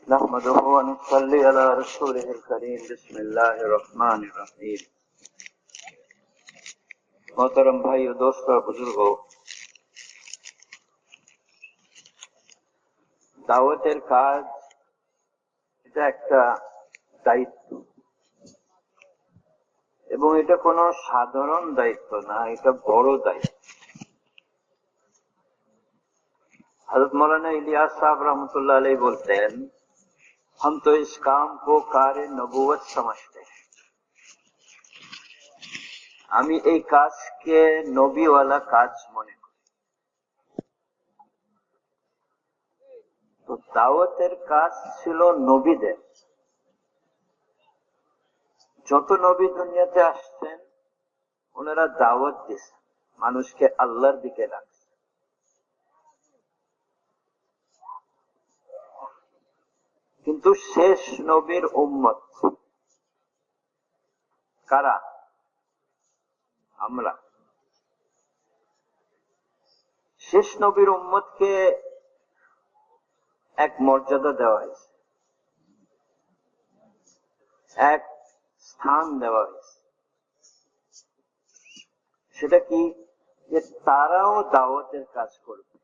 نحمده ونصلي على رسوله الكريم بسم الله الرحمن الرحيم मोहतरम भाई और दोस्तों बुजुर्गों, দাওয়াতের কাজ এটা একটা দায়িত্ব এবং এটা কোনো সাধারণ দায়িত্ব না, এটা বড় দায়িত্ব। हजरत मौलाना इलियास साहब रहमतुल्लाह अलैह बोलते हैं, हम तो इस काम को कार्य नबूवत समझते हैं। আমি এই কাজকে নবীওয়ালা কাজ মনে করি। তো দাওয়াতের কাজ ছিল নবীদের। যত নবী দুনিয়াতে আসছেন ওনারা দাওয়াত দিচ্ছেন, মানুষকে আল্লাহর দিকে ডাকছেন। কিন্তু শেষ নবীর উম্মত কারা? আমরা। শেষ নবীর উম্মতকে এক মর্যাদা দেওয়া হয়েছে, এক স্থান দেওয়া হয়েছে। সেটা কি? যে তারাও দাওয়াতের কাজ করবে।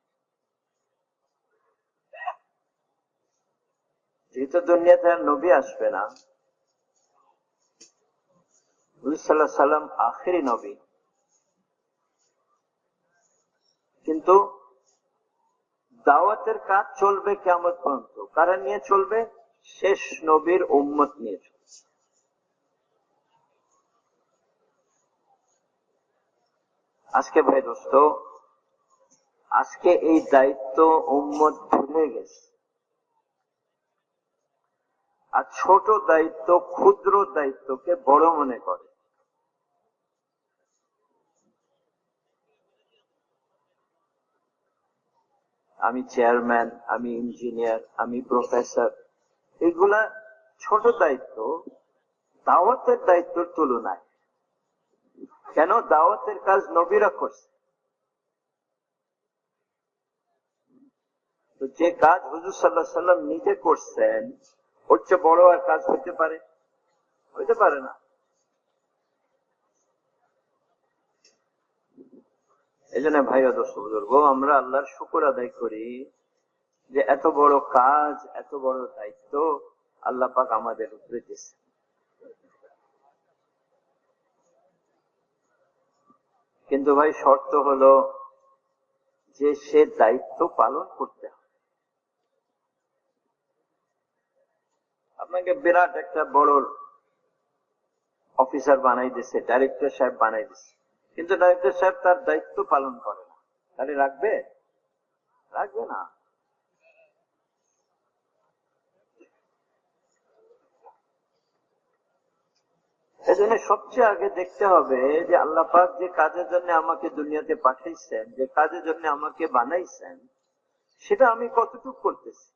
যেহেতু দুনিয়াতে আর নবী আসবে না, রাসূল সাল্লাল্লাহু আলাইহি সাল্লাম আখেরি নবী, কিন্তু দাওয়াতের কাজ চলবে কিয়ামত পর্যন্ত। কারা নিয়ে চলবে? শেষ নবীর উম্মত নিয়ে চলবে। আজকে ভাই দোস্ত, আজকে এই দায়িত্ব উম্মত ভুলে গেছে। আর ছোট দায়িত্ব, ক্ষুদ্র দায়িত্বকে বড় মনে করে। আমি চেয়ারম্যান, আমি ইঞ্জিনিয়ার, আমি প্রফেসর, এগুলা ছোট দায়িত্ব দাওয়াতের দায়িত্বের তুলনায়। কেন? দাওয়াতের কাজ নবীরা করছে। তো যে কাজ হুজুর সাল্লাল্লাহু আলাইহি সাল্লাম নিজে করছেন, ওর চেয়ে বড় আর কাজ হইতে পারে? হইতে পারে না। এই জন্য ভাই ও দোস্ত বুজুর্গ, আমরা আল্লাহর শুকর আদায় করি যে এত বড় কাজ, এত বড় দায়িত্ব আল্লাহ পাক আমাদের উপরে দিয়েছে। কিন্তু ভাই শর্ত হলো যে সে দায়িত্ব পালন করতে হবে। আপনাকে বিরাট একটা বড় অফিসার বানাই দিছে, ডাইরেক্টর সাহেব বানাই দিছে, কিন্তু ডাইরেক্টর সাহেব তার দায়িত্ব পালন করে না, তাহলে রাখবে? রাখবে না। এজন্য সবচেয়ে আগে দেখতে হবে যে আল্লাহ পাক যে কাজের জন্য আমাকে দুনিয়াতে পাঠাইছেন, যে কাজের জন্য আমাকে বানাইছেন, সেটা আমি কতটুকু করতেছি।